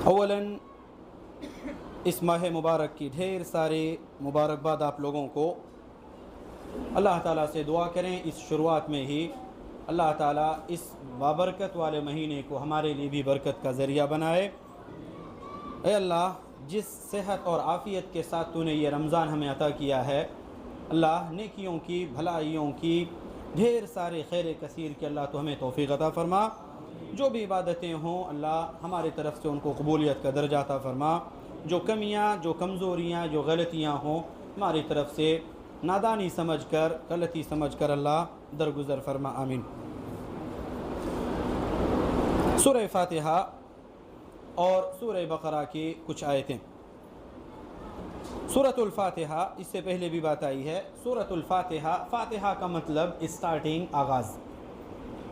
اولاً اس ماہ مبارک کی ڈھیر سارے مبارکباد آپ لوگوں کو۔ اللہ تعالیٰ سے دعا کریں اس شروعات میں ہی اللہ تعالیٰ اس بابرکت والے مہینے کو ہمارے لیے بھی برکت کا ذریعہ بنائے۔ اے اللہ، جس صحت اور عافیت کے ساتھ تو نے یہ رمضان ہمیں عطا کیا ہے، اللہ نیکیوں کی، بھلائیوں کی، ڈھیر سارے خیر کثیر کے اللہ تو ہمیں توفیق عطا فرما۔ جو بھی عبادتیں ہوں اللہ ہماری طرف سے ان کو قبولیت کا درجہ عطا فرما۔ جو کمیاں، جو کمزوریاں، جو غلطیاں ہوں ہماری طرف سے نادانی سمجھ کر، غلطی سمجھ کر اللہ درگزر فرما، آمین۔ سورہ فاتحہ اور سورہ بقرہ کی کچھ آیتیں۔ سورۃ الفاتحہ، اس سے پہلے بھی بات آئی ہے، سورۃ الفاتحہ، فاتحہ کا مطلب اسٹارٹنگ، آغاز،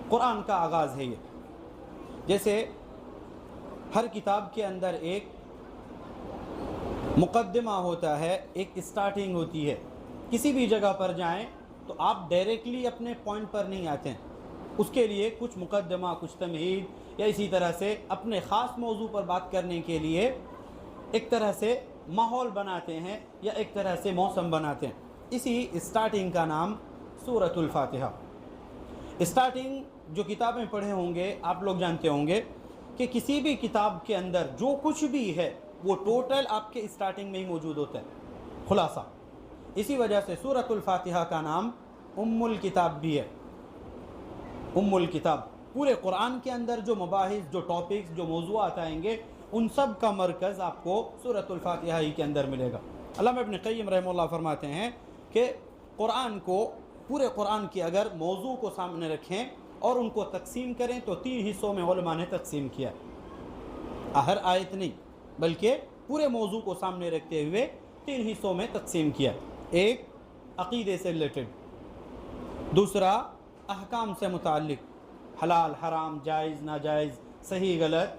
قرآن کا آغاز ہے یہ۔ جیسے ہر کتاب کے اندر ایک مقدمہ ہوتا ہے، ایک اسٹارٹنگ ہوتی ہے۔ کسی بھی جگہ پر جائیں تو آپ ڈائریکٹلی اپنے پوائنٹ پر نہیں آتے ہیں، اس کے لیے کچھ مقدمہ، کچھ تمہید، یا اسی طرح سے اپنے خاص موضوع پر بات کرنے کے لیے ایک طرح سے ماحول بناتے ہیں یا ایک طرح سے موسم بناتے ہیں۔ اسی اسٹارٹنگ کا نام سورۃ الفاتحہ۔ اسٹارٹنگ جو کتابیں پڑھے ہوں گے آپ لوگ جانتے ہوں گے کہ کسی بھی کتاب کے اندر جو کچھ بھی ہے وہ ٹوٹل آپ کے اسٹارٹنگ میں ہی موجود ہوتا ہے، خلاصہ۔ اسی وجہ سے سورۃ الفاتحہ کا نام ام الکتاب بھی ہے، ام الکتاب۔ پورے قرآن کے اندر جو مباحث، جو ٹاپکس، جو موضوعات آئیں گے ان سب کا مرکز آپ کو سورۃ الفاتحہ ہی کے اندر ملے گا۔ علامہ ابن قیم رحمہ اللہ فرماتے ہیں کہ قرآن کو، پورے قرآن کی اگر موضوع کو سامنے رکھیں اور ان کو تقسیم کریں تو 3 حصوں میں علماء نے تقسیم کیا ہے، ہر آیت نہیں بلکہ پورے موضوع کو سامنے رکھتے ہوئے 3 حصوں میں تقسیم کیا۔ ایک عقیدے سے ریلیٹڈ، دوسرا احکام سے متعلق، حلال حرام، جائز ناجائز، صحیح غلط،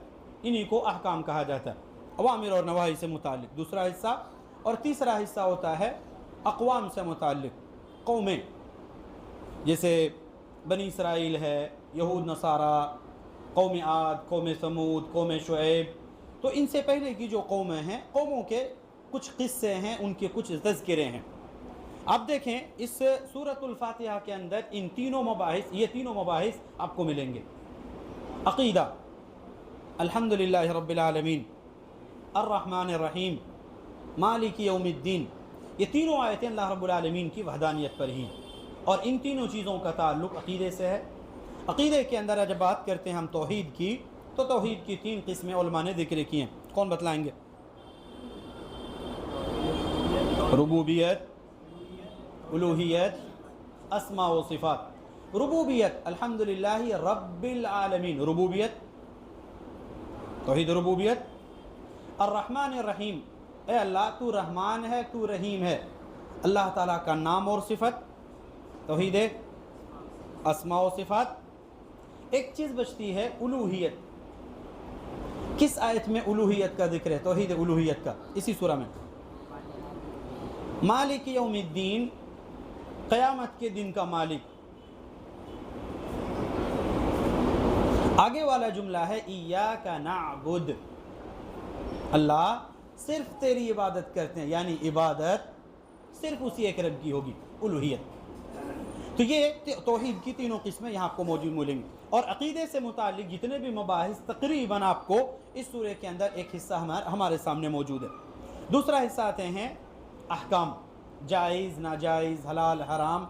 انہی کو احکام کہا جاتا ہے، اوامر اور نواہی سے متعلق دوسرا حصہ، اور تیسرا حصہ ہوتا ہے اقوام سے متعلق، قومیں، جیسے بنی اسرائیل ہے، یہود نصارہ، قوم عاد، قوم ثمود، قوم شعیب۔ تو ان سے پہلے کی جو قومیں ہیں، قوموں کے کچھ قصے ہیں، ان کے کچھ تذکرے ہیں۔ آپ دیکھیں اس سورۃ الفاتحہ کے اندر ان تینوں مباحث، یہ تینوں مباحث آپ کو ملیں گے۔ عقیدہ، الحمدللہ رب العالمین، الرحمن الرحیم، مالک یوم الدین، یہ تینوں آیتیں اللہ رب العالمین کی وحدانیت پر ہی ہیں، اور ان تینوں چیزوں کا تعلق عقیدے سے ہے۔ عقیدے کے اندر جب بات کرتے ہیں ہم توحید کی، تو توحید کی 3 قسمیں علماء نے ذکر کی ہیں، کون بتلائیں گے؟ ربوبیت، الوہیت، اسماء و صفات۔ ربوبیت، الحمدللہ رب العالمین، ربوبیت، توحید ربوبیت۔ الرحمن الرحیم، اے اللہ تو رحمان ہے، تو رحیم ہے، اللہ تعالیٰ کا نام اور صفت، توحید اسماء و صفات۔ ایک چیز بچتی ہے الوہیت۔ کس آیت میں الوہیت کا ذکر ہے، توحید الوہیت کا؟ اسی سورہ میں، مالک یوم الدین، قیامت کے دن کا مالک۔ آگے والا جملہ ہے ایاک نعبد، اللہ صرف تیری عبادت کرتے ہیں، یعنی عبادت صرف اسی ایک رب کی ہوگی، الوہیت۔ تو یہ توحید کی تینوں قسمیں یہاں آپ کو موجود ملیں گی، اور عقیدے سے متعلق جتنے بھی مباحث تقریباً آپ کو اس سورہ کے اندر ایک حصہ ہمارے سامنے موجود ہے۔ دوسرا حصہ آتے ہیں احکام، جائز ناجائز، حلال حرام،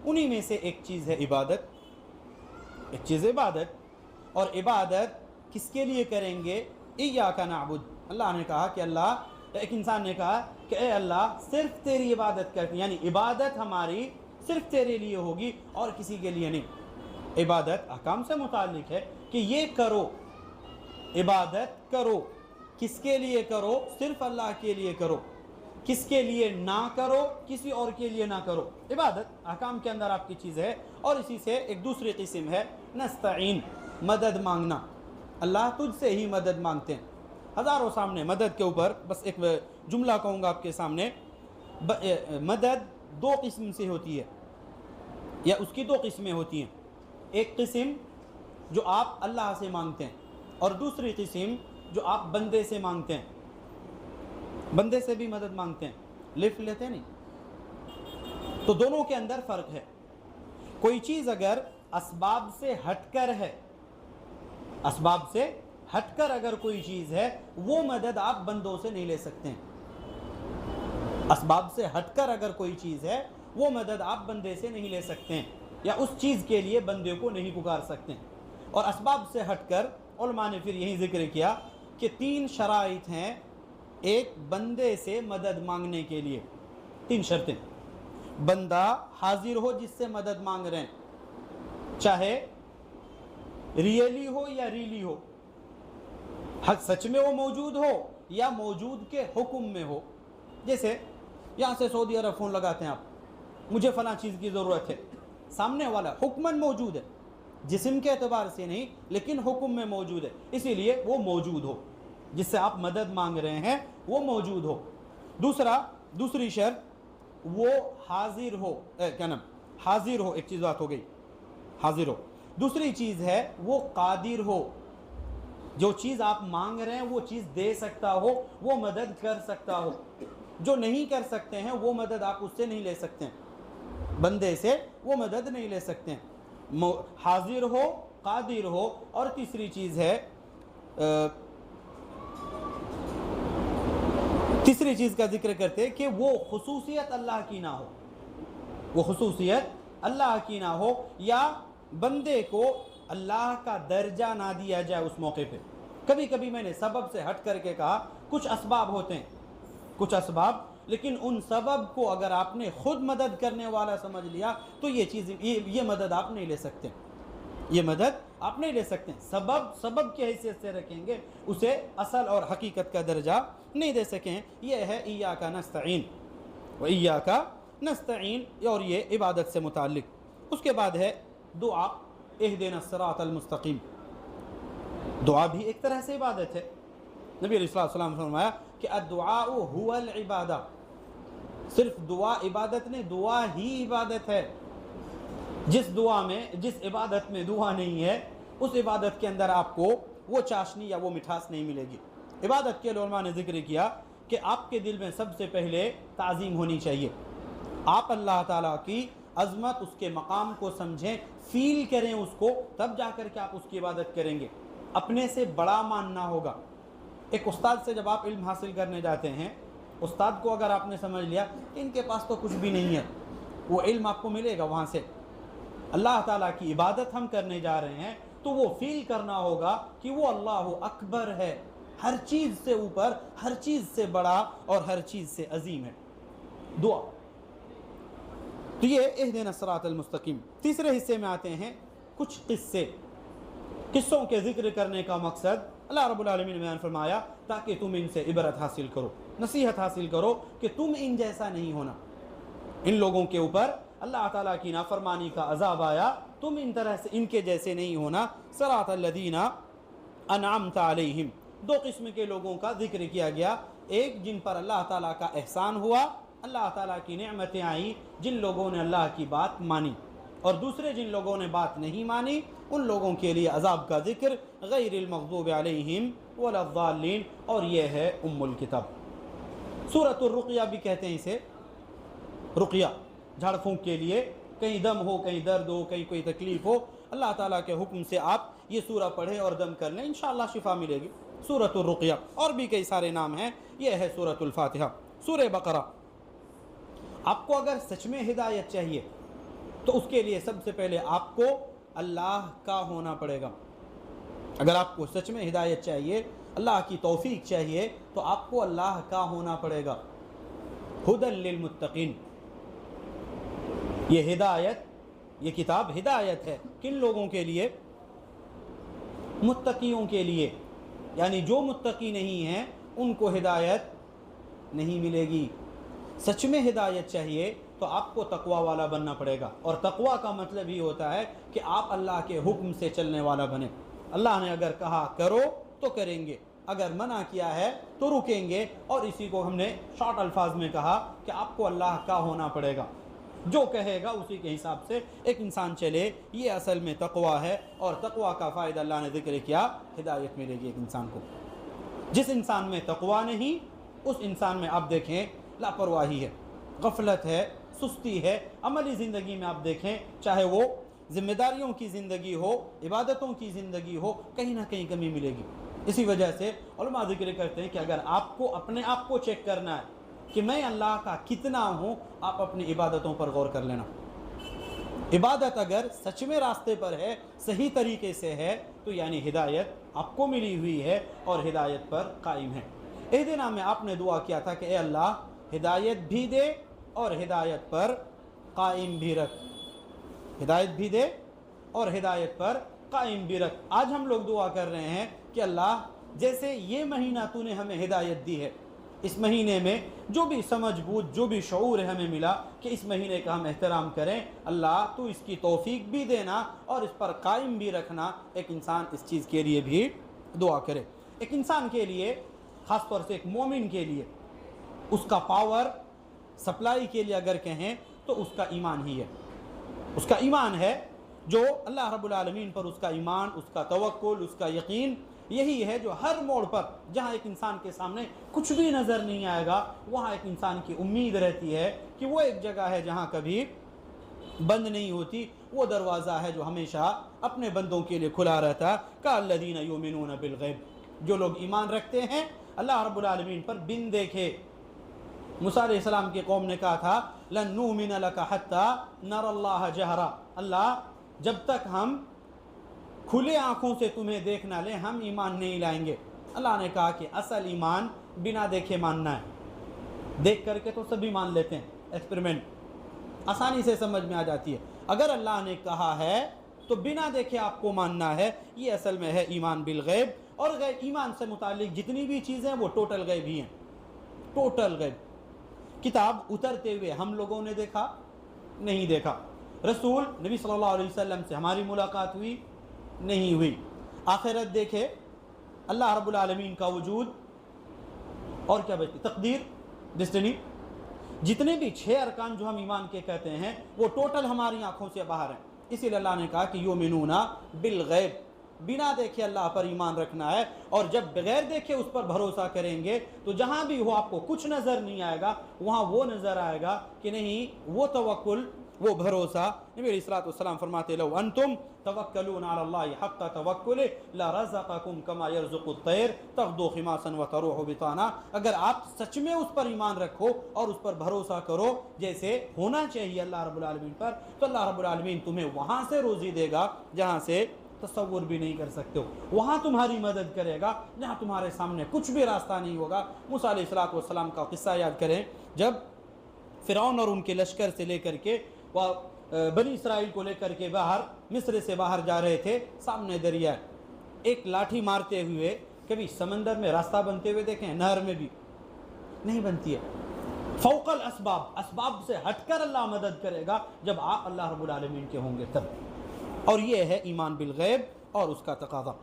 انہی میں سے ایک چیز ہے عبادت، ایک چیز عبادت۔ اور عبادت کس کے لیے کریں گے؟ ایاک نعبد، اللہ نے کہا کہ اللہ، ایک انسان نے کہا کہ اے اللہ صرف تیری عبادت کرتے ہیں، یعنی عبادت ہماری صرف تیرے لیے ہوگی اور کسی کے لیے نہیں۔ عبادت احکام سے متعلق ہے کہ یہ کرو، عبادت کرو، کس کے لیے کرو؟ صرف اللہ کے لیے کرو، کس کے لیے نہ کرو؟ کسی اور کے لیے نہ کرو۔ عبادت احکام کے اندر آپ کی چیز ہے۔ اور اسی سے ایک دوسری قسم ہے نستعین، مدد مانگنا، اللہ تجھ سے ہی مدد مانگتے ہیں۔ ہزاروں سامنے مدد کے اوپر بس ایک جملہ کہوں گا آپ کے سامنے، مدد 2 قسم سے ہوتی ہے، یا اس کی 2 قسمیں ہوتی ہیں۔ ایک قسم جو آپ اللہ سے مانگتے ہیں، اور دوسری قسم جو آپ بندے سے مانگتے ہیں، بندے سے بھی مدد مانگتے ہیں، لفٹ لیتے نہیں، تو دونوں کے اندر فرق ہے۔ کوئی چیز اگر اسباب سے ہٹ کر ہے، اسباب سے ہٹ کر اگر کوئی چیز ہے، وہ مدد آپ بندوں سے نہیں لے سکتے ہیں۔ اسباب سے ہٹ کر اگر کوئی چیز ہے، وہ مدد آپ بندے سے نہیں لے سکتے ہیں، یا اس چیز کے لیے بندے کو نہیں پکار سکتے ہیں۔ اور اسباب سے ہٹ کر علماء نے پھر یہی ذکر کیا کہ 3 شرائط ہیں ایک بندے سے مدد مانگنے کے لیے، 3 شرطیں۔ بندہ حاضر ہو جس سے مدد مانگ رہے ہیں، چاہے ریئلی ہو یا ریلی ہو، حق سچ میں وہ موجود ہو یا موجود کے حکم میں ہو۔ جیسے یہاں سے سعودی عرب فون لگاتے ہیں آپ، مجھے فلاں چیز کی ضرورت ہے، سامنے والا حکماً موجود ہے، جسم کے اعتبار سے نہیں لیکن حکم میں موجود ہے، اسی لیے وہ موجود ہو، جس سے آپ مدد مانگ رہے ہیں وہ موجود ہو۔ دوسری شرط وہ حاضر ہو، کیا نام، حاضر ہو، ایک چیز بات ہو گئی، حاضر ہو۔ دوسری چیز ہے وہ قادر ہو، جو چیز آپ مانگ رہے ہیں وہ چیز دے سکتا ہو، وہ مدد کر سکتا ہو۔ جو نہیں کر سکتے ہیں وہ مدد آپ اس سے نہیں لے سکتے ہیں، بندے سے وہ مدد نہیں لے سکتے ہیں۔ حاضر ہو، قادر ہو، اور تیسری چیز ہے، تیسری چیز کا ذکر کرتے کہ وہ خصوصیت اللہ کی نہ ہو، وہ خصوصیت اللہ کی نہ ہو، یا بندے کو اللہ کا درجہ نہ دیا جائے اس موقع پہ۔ کبھی کبھی میں نے سبب سے ہٹ کر کے کہا کچھ اسباب ہوتے ہیں، کچھ اسباب، لیکن ان سبب کو اگر آپ نے خود مدد کرنے والا سمجھ لیا تو یہ چیز، یہ مدد آپ نہیں لے سکتے، یہ مدد آپ نہیں لے سکتے۔ سبب کی حیثیت سے رکھیں گے، اسے اصل اور حقیقت کا درجہ نہیں دے سکیں۔ یہ ہے ایاک نستعین و ایاک نستعین، اور یہ عبادت سے متعلق۔ اس کے بعد ہے دعا، اہدنا الصراط المستقیم۔ دعا بھی ایک طرح سے عبادت ہے۔ نبی علیہ السلام نے فرمایا کہ الدعاء هو العبادہ، صرف دعا عبادت نہیں، دعا ہی عبادت ہے۔ جس عبادت میں دعا نہیں ہے، اس عبادت کے اندر آپ کو وہ چاشنی یا وہ مٹھاس نہیں ملے گی۔ عبادت کے علماء نے ذکر کیا کہ آپ کے دل میں سب سے پہلے تعظیم ہونی چاہیے، آپ اللہ تعالیٰ کی عظمت، اس کے مقام کو سمجھیں، فیل کریں اس کو، تب جا کر کے آپ اس کی عبادت کریں گے۔ اپنے سے بڑا ماننا ہوگا۔ ایک استاد سے جب آپ علم حاصل کرنے جاتے ہیں، استاد کو اگر آپ نے سمجھ لیا کہ ان کے پاس تو کچھ بھی نہیں ہے، وہ علم آپ کو ملے گا وہاں سے۔ اللہ تعالیٰ کی عبادت ہم کرنے جا رہے ہیں تو وہ فیل کرنا ہوگا کہ وہ اللہ اکبر ہے، ہر چیز سے اوپر، ہر چیز سے بڑا اور ہر چیز سے عظیم ہے۔ دعا تو یہ اہدنا الصراط المستقیم۔ تیسرے حصے میں آتے ہیں کچھ قصوں کے ذکر کرنے کا مقصد اللہ رب العالمین نے بیان فرمایا تاکہ تم ان سے عبرت حاصل کرو، نصیحت حاصل کرو کہ تم ان جیسا نہیں ہونا۔ ان لوگوں کے اوپر اللہ تعالیٰ کی نافرمانی کا عذاب آیا، تم ان طرح سے ان کے جیسے نہیں ہونا۔ صراط الذین انعمت علیہم، 2 قسم کے لوگوں کا ذکر کیا گیا، ایک جن پر اللہ تعالیٰ کا احسان ہوا، اللہ تعالیٰ کی نعمتیں آئیں، جن لوگوں نے اللہ کی بات مانی، اور دوسرے جن لوگوں نے بات نہیں مانی ان لوگوں کے لیے عذاب کا ذکر، غیر المغضوب علیہم ولا الضالین، اور یہ ہے الکتاب۔ سورۃ الرقیہ بھی کہتے ہیں اسے، رقیہ جھاڑ پھونک کے لیے، کہیں دم ہو، کہیں درد ہو، کہیں کوئی تکلیف ہو، اللہ تعالیٰ کے حکم سے آپ یہ سورہ پڑھیں اور دم کر لیں، انشاءاللہ شفا ملے گی۔ سورۃ الرقیہ، اور بھی کئی سارے نام ہیں، یہ ہے سورۃ الفاتحہ۔ سورہ بقرہ، آپ کو اگر سچ میں ہدایت چاہیے تو اس کے لیے سب سے پہلے آپ کو اللہ کا ہونا پڑے گا۔ اگر آپ کو سچ میں ہدایت چاہیے، اللہ کی توفیق چاہیے، تو آپ کو اللہ کا ہونا پڑے گا۔ ہدی للمتقین، یہ ہدایت، یہ کتاب ہدایت ہے کن لوگوں کے لیے؟ متقیوں کے لیے، یعنی جو متقی نہیں ہیں ان کو ہدایت نہیں ملے گی۔ سچ میں ہدایت چاہیے تو آپ کو تقوی والا بننا پڑے گا، اور تقوی کا مطلب ہی ہوتا ہے کہ آپ اللہ کے حکم سے چلنے والا بنیں۔ اللہ نے اگر کہا کرو تو کریں گے، اگر منع کیا ہے تو رکیں گے، اور اسی کو ہم نے شارٹ الفاظ میں کہا کہ آپ کو اللہ کا ہونا پڑے گا، جو کہے گا اسی کے حساب سے ایک انسان چلے، یہ اصل میں تقوی ہے، اور تقوی کا فائدہ اللہ نے ذکر کیا، ہدایت ملے گی ایک انسان کو۔ जिस इंसान में तकवा नहीं, उस इंसान में आप देखें लापरवाही है, गफलत है, सुस्ती है। अमली ज़िंदगी में आप देखें, चाहे वो जिम्मेदारियों की ज़िंदगी हो, इबादतों की ज़िंदगी हो, कहीं ना कहीं कमी मिलेगी। इसी वजह से उलमा ज़िक्र करते हैं कि अगर आपको अपने आप को चेक करना है कि मैं अल्लाह का कितना हूँ, आप अपनी इबादतों पर गौर कर लेना। इबादत अगर सच में रास्ते पर है, सही तरीके से है, तो यानी हिदायत आपको मिली हुई है और हिदायत पर कायम है। इस दिन में आपने दुआ किया था कि ए अल्लाह हिदायत भी दे और हिदायत पर कायम भी रख, हिदायत भी दे और हिदायत पर कायम भी रख। आज हम लोग दुआ कर रहे हैं कि अल्लाह जैसे ये महीना तूने हमें हिदायत दी है, इस महीने में जो भी समझ बूझ, जो भी शऊर है हमें मिला कि इस महीने का हम एहतराम करें, अल्लाह तू इसकी तौफीक भी देना और इस पर कायम भी रखना। एक इंसान इस चीज़ के लिए भी दुआ करे। एक इंसान के लिए, ख़ास तौर से एक मोमिन के लिए, उसका पावर सप्लाई के लिए अगर कहें तो उसका ईमान ही है। उसका ईमान है, जो अल्लाह रब्बुल आलमीन पर उसका ईमान, उसका तवक्कुल, उसका यकीन, यही है जो हर मोड़ पर जहाँ एक इंसान के सामने कुछ भी नज़र नहीं आएगा, वहाँ एक इंसान की उम्मीद रहती है कि वो एक जगह है जहाँ कभी बंद नहीं होती, वो दरवाज़ा है जो हमेशा अपने बंदों के लिए खुला रहता है। कल्लज़ीना युमिनूना बिल गैब, जो लोग ईमान रखते हैं अल्लाह रब्बुल आलमीन पर बिन देखे। मूसा अलैहिस्सलाम की कौम ने कहा था लन नुमिन लका हत्ता नरल्लाह जहरा, अल्लाह जब तक हम खुले आँखों से तुम्हें देख ना लें हम ईमान नहीं लाएंगे। अल्लाह ने कहा कि असल ईमान बिना देखे मानना है। देख करके तो सभी मान लेते हैं, एक्सपेरिमेंट आसानी से समझ में आ जाती है। अगर अल्लाह ने कहा है तो बिना देखे आपको मानना है, ये असल में है ईमान बिल गैब। और गैब, ईमान से मुतालिक जितनी भी चीज़ें वो टोटल गैब ही हैं, टोटल गैब। किताब उतरते हुए हम लोगों ने देखा नहीं देखा, रसूल नबी सल्लल्लाहु अलैहि वसल्लम से हमारी मुलाकात हुई नहीं हुई, आखिरत देखे, अल्लाह रब्बुल आलमीन का वजूद, और क्या बचती तकदीर, डेस्टिनी, जितने भी 6 अरकान जो हम ईमान के कहते हैं वो टोटल हमारी आंखों से बाहर हैं। इसीलिए अल्लाह ने कहा कि युमिनूना बिल गैब, बिना देखे अल्लाह पर ईमान रखना है। और जब बगैर देखे उस पर भरोसा करेंगे तो जहाँ भी हो आपको कुछ नज़र नहीं आएगा, वहाँ वो नज़र आएगा कि नहीं, वो तवक्कुल, वो भरोसा। नबी अलैहिस्सलातु वस्सलाम फरमाते लो अंतुम तवक्कलून अला अल्लाह हक्का तवक्कुलि ला रज़क़कुम कमा यरज़ुक़ुत तैर तग़दू खिमासन व तरूहु बिताना। अगर आप सच में उस पर ईमान रखो और उस पर भरोसा करो जैसे होना चाहिए अल्लाह रब्बुल आलमीन पर, तो अल्लाह रब्बुल आलमीन तुम्हें वहाँ से रोज़ी देगा जहाँ से तसव्वुर भी नहीं कर सकते हो। वहाँ तुम्हारी मदद करेगा जहाँ तुम्हारे सामने कुछ भी रास्ता नहीं होगा। मूसा अलैहिस्सलातु वस्सलाम का किस्सा याद करें, जब फ़िरौन और उनके लश्कर से लेकर के वह बनी इसराइल को लेकर के बाहर, मिस्र से बाहर जा रहे थे, सामने दरिया, एक लाठी मारते हुए कभी समंदर में रास्ता बनते हुए देखें, नहर में भी नहीं बनती है। फौकल असबाब, असबाब से हटकर अल्लाह मदद करेगा जब आप अल्लाह रब्बुल आलमीन के होंगे तब। और ये है ईमान बिल गैब और उसका तकाज़ा।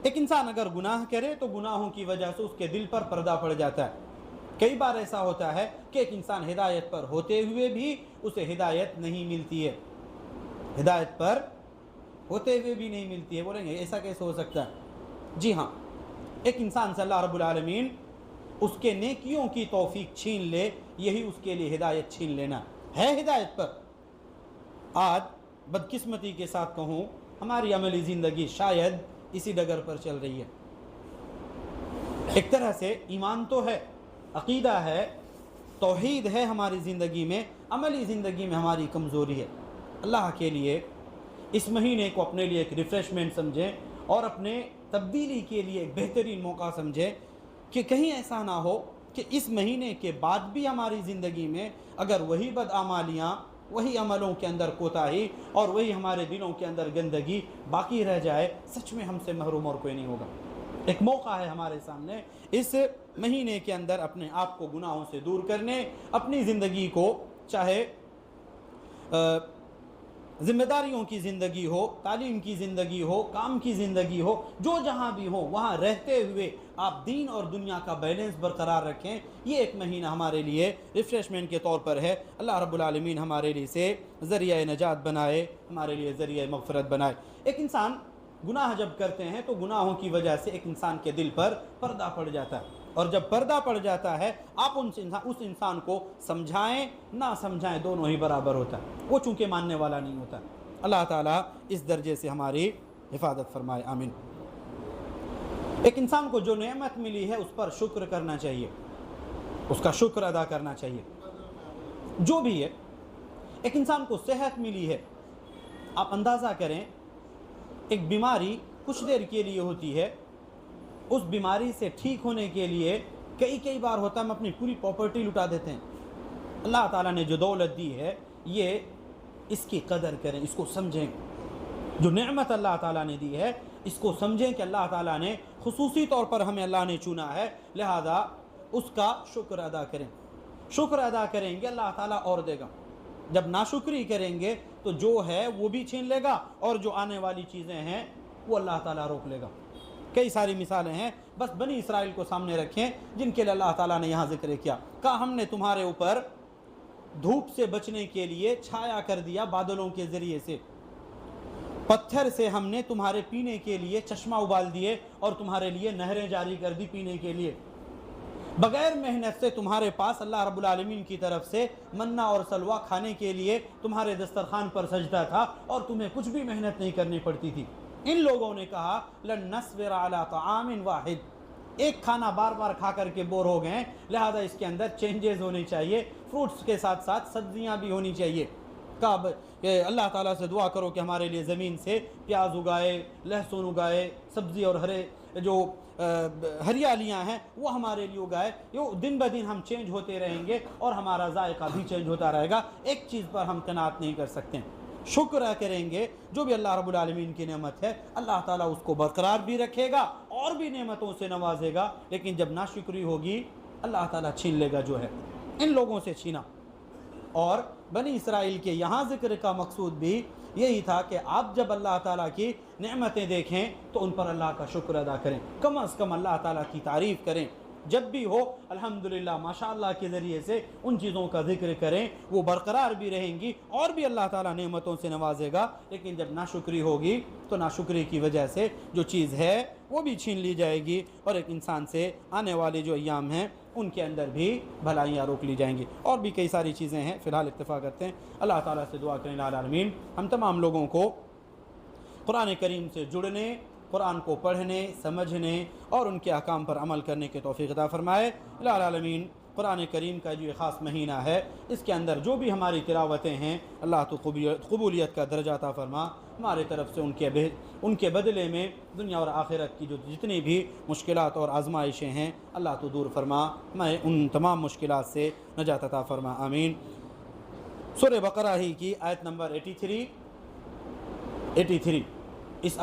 एक इंसान अगर गुनाह करे तो गुनाहों की वजह से उसके दिल पर पर्दा पड़ जाता है। कई बार ऐसा होता है कि एक इंसान हिदायत पर होते हुए भी उसे हिदायत नहीं मिलती है, हिदायत पर होते हुए भी नहीं मिलती है। बोलेंगे ऐसा कैसे हो सकता है? जी हाँ, एक इंसान से अल्लाह रब्बुल आलमीन उसके नेकियों की तौफीक छीन ले, यही उसके लिए हिदायत छीन लेना है। हिदायत पर आज बदकिस्मती के साथ कहूँ हमारी अमली ज़िंदगी शायद इसी डगर पर चल रही है। एक तरह से ईमान तो है, अक़ीदा है, तौहीद है हमारी ज़िंदगी में, अमली ज़िंदगी में हमारी कमज़ोरी है। अल्लाह के लिए इस महीने को अपने लिए एक रिफ़्रेशमेंट समझें और अपने तब्दीली के लिए एक बेहतरीन मौका समझें कि कहीं ऐसा ना हो कि इस महीने के बाद भी हमारी ज़िंदगी में अगर वही बदआमालियाँ, वही अमलों के अंदर कोताही और वही हमारे दिलों के अंदर गंदगी बाकी रह जाए, सच में हमसे महरूम और कोई नहीं होगा। एक मौका है हमारे सामने इस महीने के अंदर अपने आप को गुनाहों से दूर करने, अपनी ज़िंदगी को, चाहे ज़िम्मेदारियों की ज़िंदगी हो, तालीम की ज़िंदगी हो, काम की ज़िंदगी हो, जो जहाँ भी हो वहाँ रहते हुए आप दीन और दुनिया का बैलेंस बरकरार रखें। ये एक महीना हमारे लिए रिफ़्रेशमेंट के तौर पर है। अल्लाह रब्बुल आलमीन हमारे लिए से ज़रिया नजात बनाए, हमारे लिए ज़रिया मग़फ़िरत बनाए। एक इंसान गुनाह जब करते हैं तो गुनाहों की वजह से एक इंसान के दिल पर पर्दा पड़ जाता है, और जब पर्दा पड़ जाता है आप उस इंसान को समझाएं ना समझाएं दोनों ही बराबर होता है, वो चूँकि मानने वाला नहीं होता। अल्लाह ताला इस दर्जे से हमारी हिफाजत फरमाए, आमीन। एक इंसान को जो नेमत मिली है उस पर शुक्र करना चाहिए, उसका शुक्र अदा करना चाहिए। जो भी है, एक इंसान को सेहत मिली है, आप अंदाज़ा करें एक बीमारी कुछ देर के लिए होती है, उस बीमारी से ठीक होने के लिए कई बार होता है हम अपनी पूरी प्रॉपर्टी लुटा देते हैं। अल्लाह ताला ने जो दौलत दी है ये इसकी कदर करें, इसको समझें। जो नेमत अल्लाह ताला ने दी है इसको समझें कि अल्लाह ताला ने खुसूसी तौर पर हमें अल्लाह ने चुना है, लिहाजा उसका शुक्र अदा करें। शुक्र अदा करेंगे अल्लाह ताला और देगा, जब नाशुक्री करेंगे तो जो है वो भी छीन लेगा और जो आने वाली चीज़ें हैं वो अल्लाह ताला रोक लेगा। कई सारी मिसालें हैं, बस बनी इसराइल को सामने रखें जिनके लिए अल्लाह ताला ने यहाँ जिक्र किया। कहा हमने तुम्हारे ऊपर धूप से बचने के लिए छाया कर दिया बादलों के ज़रिए से, पत्थर से हमने तुम्हारे पीने के लिए चश्मा उबाल दिए और तुम्हारे लिए नहरें जारी कर दी पीने के लिए। बगैर मेहनत से तुम्हारे पास अल्लाह रब्बुल आलमीन की तरफ से मन्ना और सलवा खाने के लिए तुम्हारे दस्तरखान पर सजदा था और तुम्हें कुछ भी मेहनत नहीं करनी पड़ती थी। इन लोगों ने कहा लन नस्बिरा अला तआमिन वाहिद, एक खाना बार बार खा करके बोर हो गए, लिहाजा इसके अंदर चेंजेस होने चाहिए, फ्रूट्स के साथ साथ सब्जियां भी होनी चाहिए। कब अल्लाह ताला से दुआ करो कि हमारे लिए ज़मीन से प्याज उगाए, लहसुन उगाए, सब्ज़ी और हरे जो हरियालियाँ हैं वो हमारे लिए उगाए। यो दिन ब दिन हम चेंज होते रहेंगे और हमारा जायका भी चेंज होता रहेगा, एक चीज़ पर हम कनात नहीं कर सकते। शुक्र करेंगे जो भी अल्लाह रब्बुल आलमीन की नेमत है अल्लाह ताला उसको बरकरार भी रखेगा और भी नेमतों से नवाजेगा, लेकिन जब नाशुक्री होगी अल्लाह ताला छीन लेगा जो है। इन लोगों से छीना। और बनी इसराइल के यहाँ ज़िक्र का मकसूद भी यही था कि आप जब अल्लाह ताला की नेमतें देखें तो उन पर अल्लाह का शुक्र अदा करें, कम अज़ कम अल्लाह ताला की तारीफ़ करें। जब भी हो अल्हम्दुलिल्लाह माशाअल्लाह के ज़रिए से उन चीज़ों का जिक्र करें, वो बरकरार भी रहेंगी और भी अल्लाह ताला नेमतों से नवाजेगा। लेकिन जब नाशुक्री होगी तो नाशुक्री की वजह से जो चीज़ है वो भी छीन ली जाएगी और एक इंसान से आने वाले जो अय्याम हैं उनके अंदर भी भलाइयाँ रोक ली जाएंगी। और भी कई सारी चीज़ें हैं, फ़िलहाल इत्तेफा करते हैं। अल्लाह ताला से दुआ करें या आमीन हम तमाम लोगों को कुरान करीम से जुड़ने, कुरान को पढ़ने, समझने और उनके अहकाम पर अमल करने के तौफीक अता फरमाए। या आमीन। कुरान करीम का जो ख़ास महीना है इसके अंदर जो भी हमारी तिलावतें हैं अल्लाह तो कबूलियत का दर्जा अता फरमा, हमारे तरफ से उनके बदले में दुनिया और आखिरत की जो जितनी भी मुश्किलात और आजमाइशें हैं अल्लाह तो दूर फरमा, मैं उन तमाम मुश्किलात से नजात अता फरमा, आमीन। सूरह बकरा ही की आयत नंबर 83